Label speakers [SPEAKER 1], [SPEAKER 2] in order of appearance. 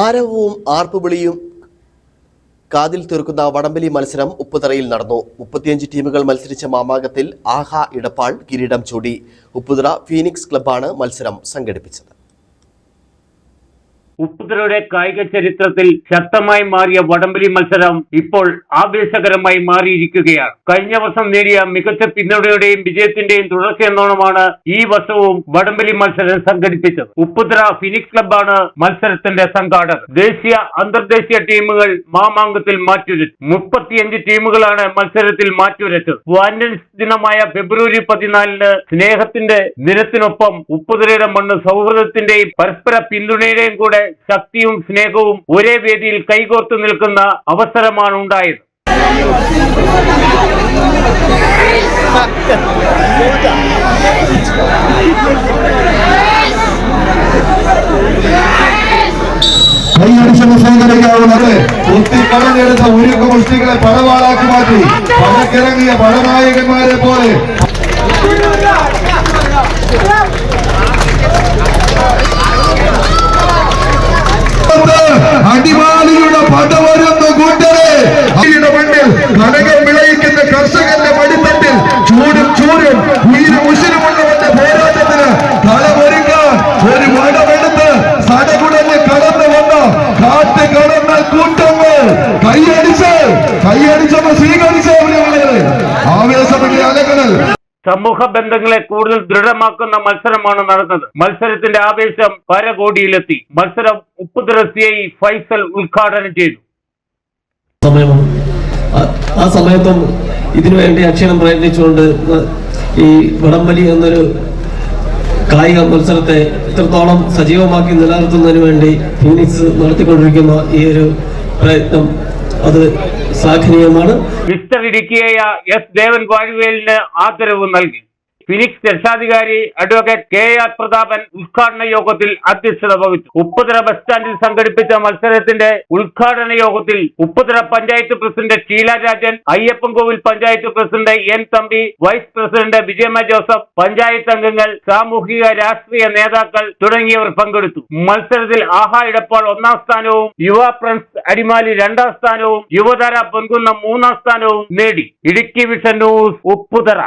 [SPEAKER 1] ആരവവും ആർപ്പുവിളിയും കാതിൽ തീർക്കുന്ന വടംവലി മത്സരം ഉപ്പുതറയിൽ നടന്നു. 35 ടീമുകൾ മത്സരിച്ച മാമാങ്കത്തിൽ ആഹാ ഇടപ്പാൾ കിരീടം ചൂടി. ഉപ്പുതറ ഫീനിക്സ് ക്ലബ്ബാണ് മത്സരം സംഘടിപ്പിച്ചത്.
[SPEAKER 2] ഉപ്പുതറയുടെ കായിക ചരിത്രത്തിൽ ശക്തമായി മാറിയ വടംവലി മത്സരം ഇപ്പോൾ ആവേശകരമായി മാറിയിരിക്കുകയാണ്. കഴിഞ്ഞ വർഷം നേടിയ മികച്ച പിന്തുണയുടെയും വിജയത്തിന്റെയും തുടർച്ചയെന്നോണമാണ് ഈ വർഷവും വടംവലി മത്സരം സംഘടിപ്പിച്ചത്. ഉപ്പുതറ ഫിനിക്സ് ക്ലബ്ബാണ് മത്സരത്തിന്റെ സംഘാടകർ. ദേശീയ അന്തർദേശീയ ടീമുകൾ മാമാങ്കത്തിൽ മാറ്റുരച്ചു. 35 ടീമുകളാണ് മത്സരത്തിൽ മാറ്റുരച്ചത്. വാലന്റൈൻസ് ദിനമായ ഫെബ്രുവരി 14 സ്നേഹത്തിന്റെ ദിനത്തിനൊപ്പം ഉപ്പുതറയുടെ മണ്ണ് സൗഹൃദത്തിന്റെയും പരസ്പര പിന്തുണയുടെയും കൂടെ ശക്തിയും സ്നേഹവും ഒരേ വേദിയിൽ കൈകോർത്ത് നിൽക്കുന്ന അവസരമാണ് ഉണ്ടായത്.
[SPEAKER 3] ഒത്തിക്കളഞ്ഞെടുത്ത ഒരു ഗോഷ്ഠികളെ പടവാളാക്കി മാറ്റി പടക്കിറങ്ങിയ പടനായകന്മാരെ പോലെ അടിമാലിയുടെ പട വരുന്ന കൂട്ടരെ മണ്ണിൽ കടകം വിളയിക്കുന്ന കർഷകന്റെ മടിത്തട്ടിൽ ചൂരും ഉശിരുമുള്ളവന്റെ പോരാട്ടത്തിന് കളമൊരുക്കാൻ ഒരു മടമെടുത്ത് സടകുടഞ്ഞ് കടന്നു വന്ന കാറ്റ് കടന്ന കൂട്ടങ്ങൾ കൈയടിച്ചപ്പോൾ സ്വീകരിച്ചവരെ ആവേശമൊക്കെ അലകളൽ
[SPEAKER 2] സമൂഹ ബന്ധങ്ങളെ കൂടുതൽ ദൃഢമാക്കുന്ന മത്സരമാണ് നടന്നത്. മത്സരത്തിന്റെ ആവേശം പരകോടിയിലെത്തി. മത്സരം ഉപ്പുതറ CI ഫൈസൽ ഉദ്ഘാടനം ചെയ്തു.
[SPEAKER 4] ആ സമയത്തും ഇതിനുവേണ്ടി അക്ഷരം പ്രയത്നിച്ചുകൊണ്ട് ഈ വടംവലി എന്നൊരു കായിക മത്സരത്തെ ഇത്രത്തോളം സജീവമാക്കി നിലനിർത്തുന്നതിന് വേണ്ടി ഫീനിക്സ് നടത്തിക്കൊണ്ടിരിക്കുന്ന ഈ ഒരു പ്രയത്നം അത് ശ്ലാഘനീയമാണ്.
[SPEAKER 2] Mister ഇടുക്കിയായ S. ദേവൻ വാഴുവേലിന് ആദരവ് നൽകി. ഫിനിക്സ് രക്ഷാധികാരി അഡ്വക്കേറ്റ് KR പ്രതാപൻ ഉദ്ഘാടന യോഗത്തിൽ അധ്യക്ഷത വഹിച്ചു. ഉപ്പുതറ ബസ് സ്റ്റാൻഡിൽ സംഘടിപ്പിച്ച മത്സരത്തിന്റെ ഉദ്ഘാടന യോഗത്തിൽ Upputhara panchayat president Sheela Rajan, Ayyappancoil panchayat president N. Thampi, vice president Vijayamma Joseph, panchayat അംഗങ്ങൾ, സാമൂഹിക രാഷ്ട്രീയ നേതാക്കൾ തുടങ്ങിയവർ പങ്കെടുത്തു. മത്സരത്തിൽ ആഹാ ഇടപ്പാൾ 1ാം സ്ഥാനവും യുവ ഫ്രണ്ട്സ് അടിമാലി 2ാം സ്ഥാനവും യുവതാര പൊൻകുന്നം 3ാം സ്ഥാനവും നേടി. Idukki vision news, Upputhara.